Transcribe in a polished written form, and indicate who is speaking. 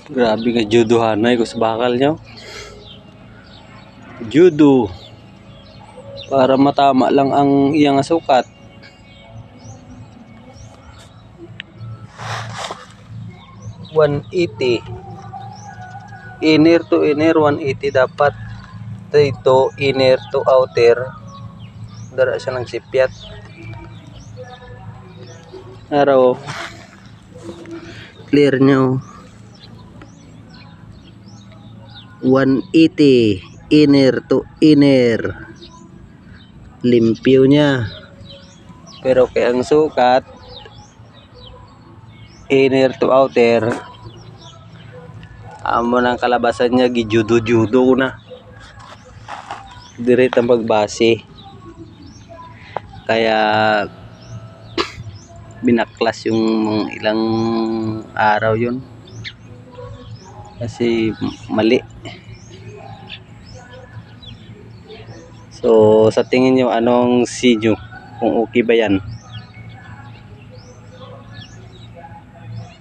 Speaker 1: Grabe nga judo hanay ko sa bakal nyo. Judo. Para matama lang ang iyang sukat. $180. Inner to inner 180 dapat. Ito inner to outer. Dara siya ng sipyat. Araw. Clear nyo. 180 inner to inner. Limpyo niya. Pero kaya ang sukat inner to outer, amo ng kalabasan niya gijudo-judo na. Direct ang pagbase. Kaya binaklas yung ilang araw yun. Kasi mali. So sa tingin nyo anong sinyo? Kung okay ba yan?